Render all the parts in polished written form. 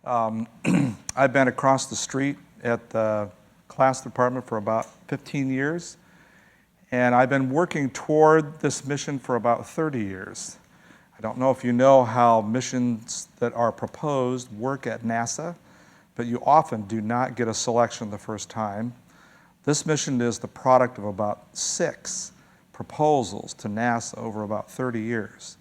I've been across the street at the CLASP department for about 15 years, and I've been working toward this mission for about 30 years. I don't know if you know how missions that are proposed work at NASA, but you often do not get a selection the first time. This mission is the product of about 6 proposals to NASA over about 30 years.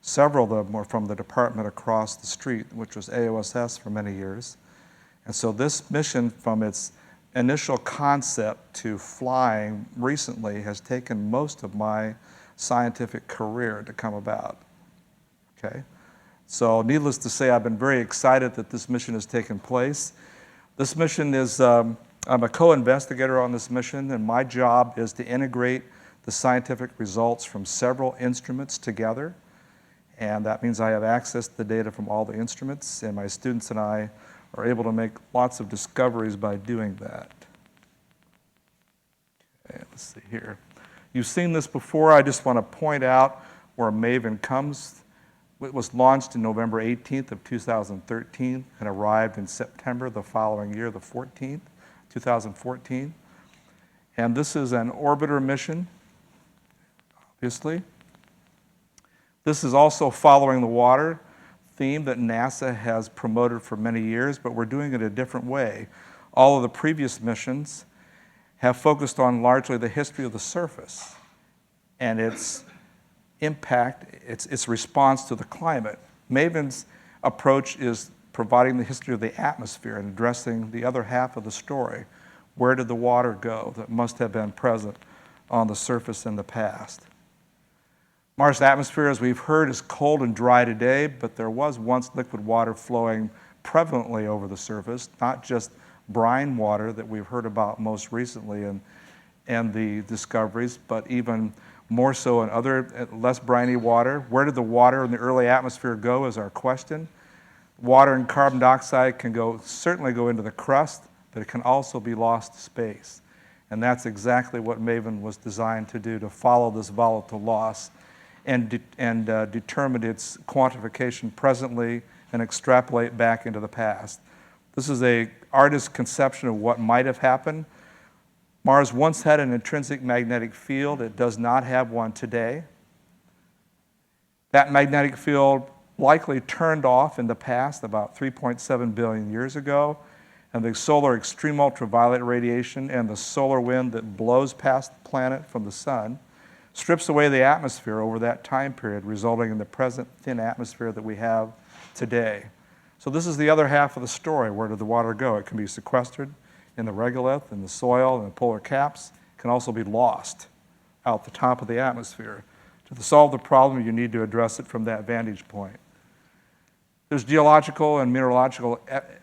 Several of them were from the department across the street, which was AOSS for many years. And so this mission, from its initial concept to flying recently, has taken most of my scientific career to come about. Okay? So needless to say, I've been very excited that this mission has taken place. This mission is, I'm a co-investigator on this mission, and my job is to integrate the scientific results from several instruments together. And that means I have access to the data from all the instruments, and my students and I are able to make lots of discoveries by doing that. Okay, let's see here. You've seen this before. I just want to point out where Maven comes. It was launched in November 18th of 2013 and arrived in September the following year, the 14th, 2014. And this is an orbiter mission, obviously. This is also following the water theme that NASA has promoted for many years, but we're doing it a different way. All of the previous missions have focused on largely the history of the surface and its impact, its response to the climate. Maven's approach is providing the history of the atmosphere and addressing the other half of the story. Where did the water go that must have been present on the surface in the past? Mars' atmosphere, as we've heard, is cold and dry today, but there was once liquid water flowing prevalently over the surface, not just brine water that we've heard about most recently in the discoveries, but even more so in other less briny water. Where did the water in the early atmosphere go is our question. Water and carbon dioxide can certainly go into the crust, but it can also be lost to space. And that's exactly what Maven was designed to do, to follow this volatile loss and determine its quantification presently and extrapolate back into the past. This is an artist's conception of what might have happened. Mars once had an intrinsic magnetic field. It does not have one today. That magnetic field likely turned off in the past about 3.7 billion years ago, and the solar extreme ultraviolet radiation and the solar wind that blows past the planet from the sun strips away the atmosphere over that time period, resulting in the present thin atmosphere that we have today. So this is the other half of the story. Where did the water go? It can be sequestered in the regolith, in the soil, in the polar caps. It can also be lost out the top of the atmosphere. To solve the problem, you need to address it from that vantage point. There's geological and mineralogical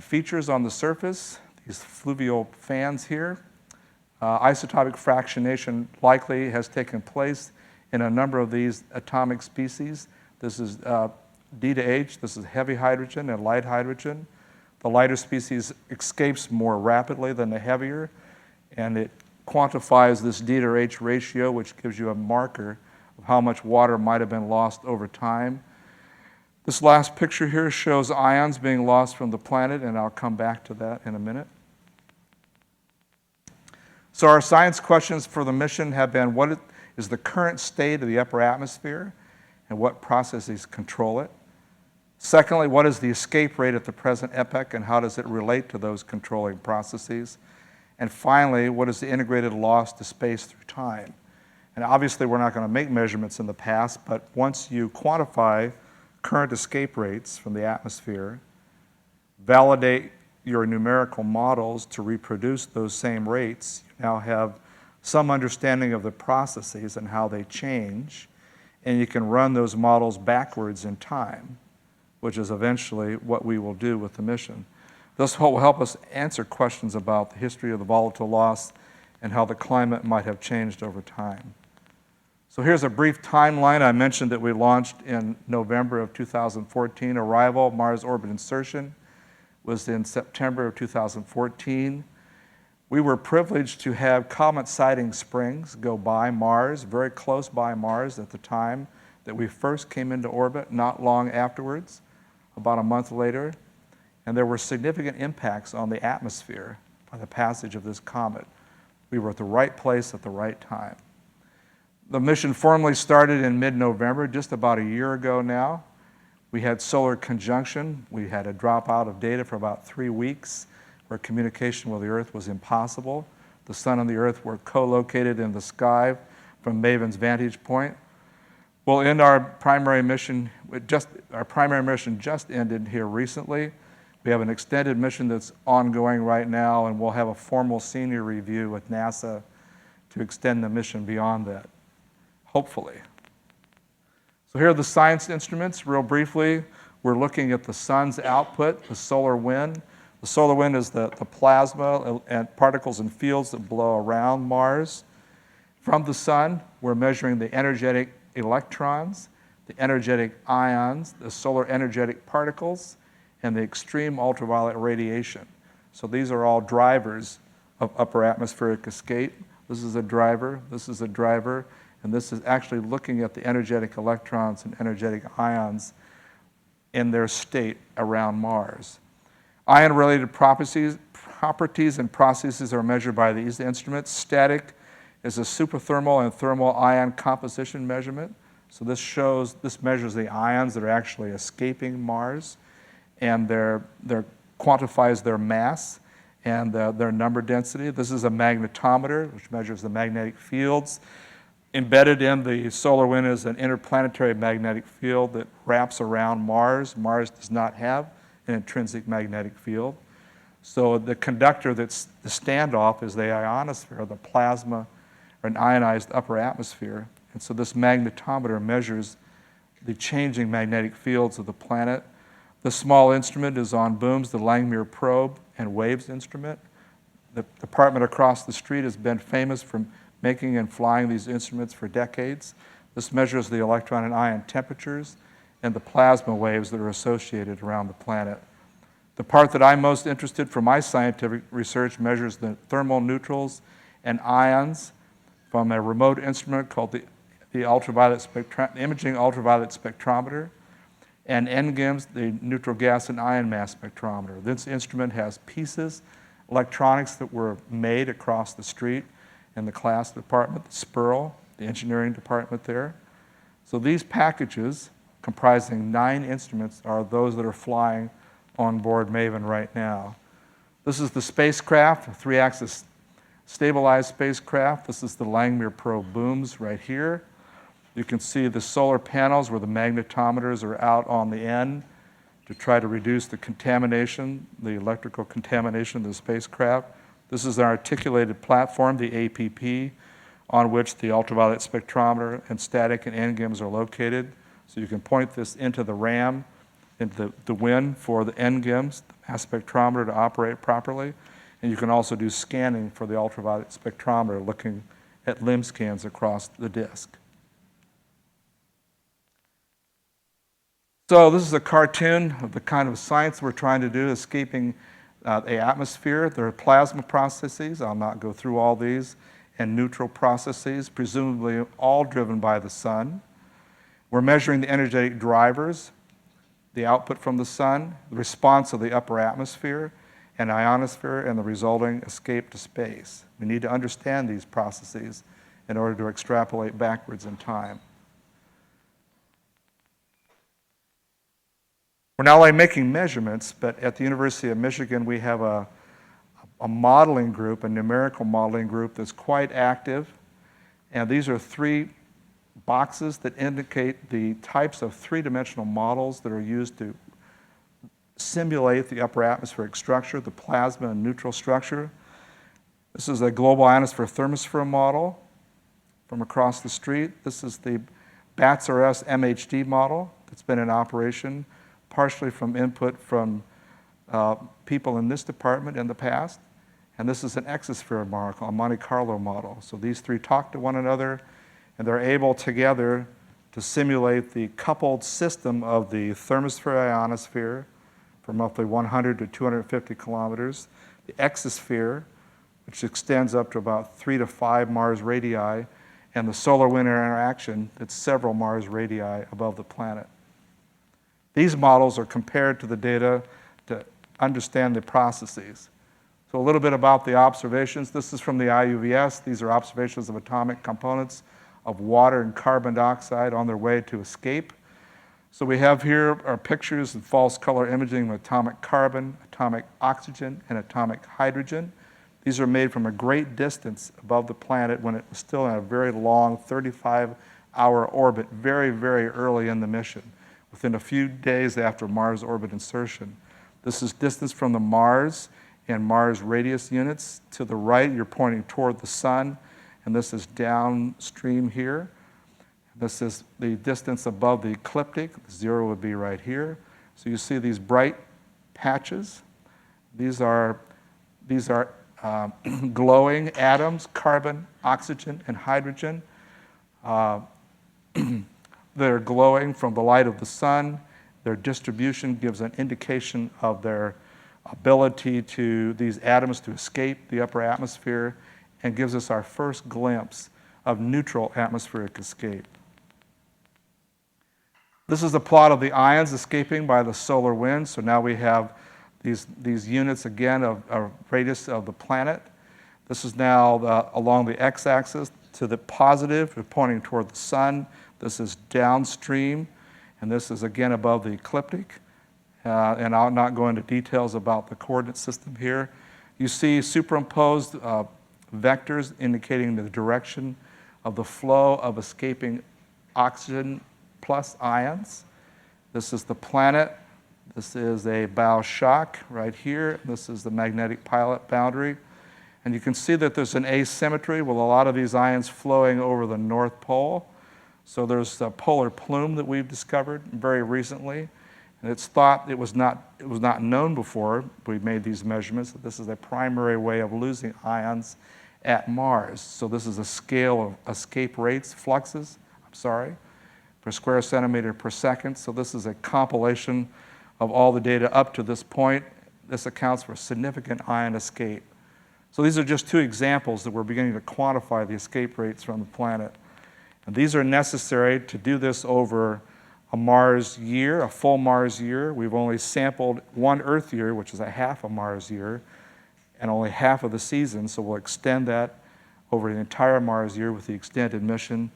features on the surface, these fluvial fans here. Isotopic fractionation likely has taken place in a number of these atomic species. This is D to H, this is heavy hydrogen and light hydrogen. The lighter species escapes more rapidly than the heavier, and it quantifies this D to H ratio, which gives you a marker of how much water might have been lost over time. This last picture here shows ions being lost from the planet, and I'll come back to that in a minute. So our science questions for the mission have been: what is the current state of the upper atmosphere, and what processes control it? Secondly, what is the escape rate at the present epoch, and how does it relate to those controlling processes? And finally, what is the integrated loss to space through time? And obviously, we're not going to make measurements in the past, but once you quantify current escape rates from the atmosphere, validate your numerical models to reproduce those same rates, you now have some understanding of the processes and how they change, and you can run those models backwards in time, which is eventually what we will do with the mission. This will help us answer questions about the history of the volatile loss and how the climate might have changed over time. So here's a brief timeline. I mentioned that we launched in November of 2014. Arrival, Mars orbit insertion, was in September of 2014. We were privileged to have comet sighting springs go by Mars, very close by Mars at the time that we first came into orbit, not long afterwards, about a month later. and there were significant impacts on the atmosphere by the passage of this comet. We were at the right place at the right time. The mission formally started in mid-November, just about a year ago now. We had solar conjunction. We had a dropout of data for about 3 weeks where communication with the Earth was impossible. The Sun and the Earth were co-located in the sky from Maven's vantage point. We'll end our primary mission, just ended here recently. We have an extended mission that's ongoing right now, and we'll have a formal senior review with NASA to extend the mission beyond that, hopefully. So here are the science instruments. Real briefly, we're looking at the sun's output, the solar wind. The solar wind is the plasma and particles and fields that blow around Mars. From the sun, we're measuring the energetic electrons, the energetic ions, the solar energetic particles, and the extreme ultraviolet radiation. So these are all drivers of upper atmospheric escape. This is a driver, this is a driver, and this is actually looking at the energetic electrons and energetic ions in their state around Mars. Ion-related properties and processes are measured by these instruments. Static is a superthermal and thermal ion composition measurement. So this measures the ions that are actually escaping Mars, and quantifies their mass and their number density. This is a magnetometer, which measures the magnetic fields. Embedded in the solar wind is an interplanetary magnetic field that wraps around Mars. Mars does not have an intrinsic magnetic field. So the conductor that's the standoff is the ionosphere, the plasma, or an ionized upper atmosphere. And so this magnetometer measures the changing magnetic fields of the planet. The small instrument is on booms, the Langmuir probe and WAVES instrument. The department across the street has been famous for making and flying these instruments for decades. This measures the electron and ion temperatures and the plasma waves that are associated around the planet. The part that I'm most interested for my scientific research measures the thermal neutrals and ions from a remote instrument called the imaging ultraviolet spectrometer, and NGIMS, the neutral gas and ion mass spectrometer. This instrument has pieces, electronics that were made across the street in the CLASP department, the SPERL, the engineering department there. So these packages, comprising 9 instruments, are those that are flying on board Maven right now. This is the spacecraft, a 3-axis stabilized spacecraft. This is the Langmuir probe booms right here. You can see the solar panels where the magnetometers are out on the end to try to reduce the contamination, the electrical contamination of the spacecraft. This is our articulated platform, the APP, on which the ultraviolet spectrometer and static and NGIMS are located. So you can point this into the RAM, into the wind for the NGIMS, the mass spectrometer, to operate properly. And you can also do scanning for the ultraviolet spectrometer, looking at limb scans across the disk. So this is a cartoon of the kind of science we're trying to do, escaping the atmosphere. There are plasma processes, I'll not go through all these, and neutral processes, presumably all driven by the sun. We're measuring the energetic drivers, the output from the sun, the response of the upper atmosphere and ionosphere, and the resulting escape to space. We need to understand these processes in order to extrapolate backwards in time. We're not only making measurements, but at the University of Michigan, we have a modeling group, a numerical modeling group that's quite active. And these are 3 boxes that indicate the types of 3-dimensional models that are used to simulate the upper atmospheric structure, the plasma and neutral structure. This is a global ionosphere thermosphere model from across the street. This is the BATS-RS MHD model that's been in operation, partially from input from people in this department in the past. And this is an exosphere model, a Monte Carlo model. So these 3 talk to one another, and they're able together to simulate the coupled system of the thermosphere ionosphere from roughly 100 to 250 kilometers, the exosphere, which extends up to about 3 to 5 Mars radii, and the solar wind interaction that's several Mars radii above the planet. These models are compared to the data to understand the processes. So a little bit about the observations. This is from the IUVS. These are observations of atomic components of water and carbon dioxide on their way to escape. So we have here our pictures and false color imaging of atomic carbon, atomic oxygen, and atomic hydrogen. These are made from a great distance above the planet when it was still in a very long 35-hour orbit, very, very early in the mission, within a few days after Mars orbit insertion. This is distance from the Mars and Mars radius units. To the right, you're pointing toward the sun, and this is downstream here. This is the distance above the ecliptic. 0 would be right here. So you see these bright patches. These are glowing atoms, carbon, oxygen, and hydrogen. They're glowing from the light of the sun. Their distribution gives an indication of their ability to these atoms to escape the upper atmosphere and gives us our first glimpse of neutral atmospheric escape. This is a plot of the ions escaping by the solar wind. So now we have these units again of radius of the planet. This is now along the x-axis to the positive, pointing toward the sun. This is downstream, and this is again above the ecliptic. And I'll not go into details about the coordinate system here. You see superimposed vectors indicating the direction of the flow of escaping oxygen plus ions. This is the planet. This is a bow shock right here. This is the magnetic pilot boundary. And you can see that there's an asymmetry with a lot of these ions flowing over the North Pole. So there's a polar plume that we've discovered very recently. And it's thought it was not known before we made these measurements that this is a primary way of losing ions at Mars. So this is a scale of escape rates, fluxes, per square centimeter per second. So this is a compilation of all the data up to this point. This accounts for significant ion escape. So these are just two examples that we're beginning to quantify the escape rates from the planet. And these are necessary to do this over a Mars year, a full Mars year. We've only sampled one Earth year, which is a half a Mars year, and only half of the season. So we'll extend that over the entire Mars year with the extended mission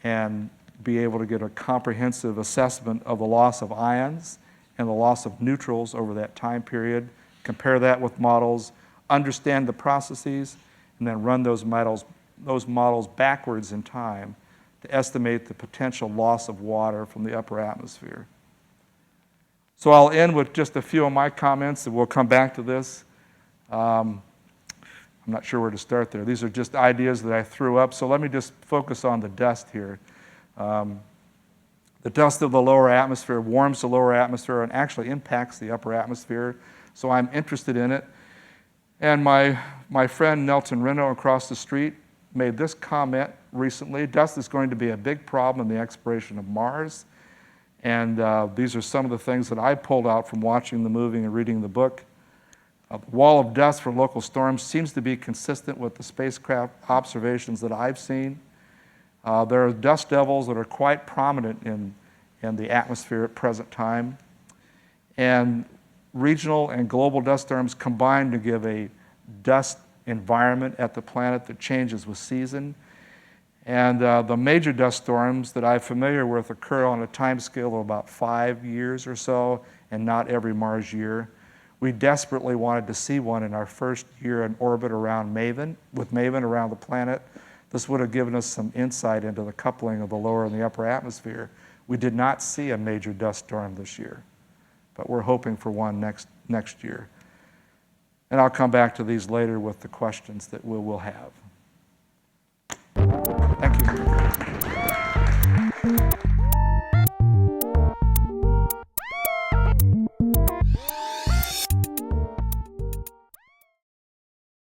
and be able to get a comprehensive assessment of the loss of ions and the loss of neutrals over that time period, compare that with models, understand the processes, and then run those models backwards in time to estimate the potential loss of water from the upper atmosphere. So I'll end with just a few of my comments, and we'll come back to this. I'm not sure where to start there. These are just ideas that I threw up, so let me just focus on the dust here. The dust of the lower atmosphere warms the lower atmosphere and actually impacts the upper atmosphere, so I'm interested in it. And my friend Nelson Reno across the street made this comment recently: dust is going to be a big problem in the exploration of Mars. And these are some of the things that I pulled out from watching the movie and reading the book. The wall of dust for local storms seems to be consistent with the spacecraft observations that I've seen. There are dust devils that are quite prominent in the atmosphere at present time. And regional and global dust storms combine to give a dust environment at the planet that changes with season. And the major dust storms that I'm familiar with occur on a time scale of about 5 years or so, and not every Mars year. We desperately wanted to see one in our first year in orbit around Maven, with Maven around the planet. This would have given us some insight into the coupling of the lower and the upper atmosphere. We did not see a major dust storm this year, but we're hoping for one next year. And I'll come back to these later with the questions that we'll have. Thank you.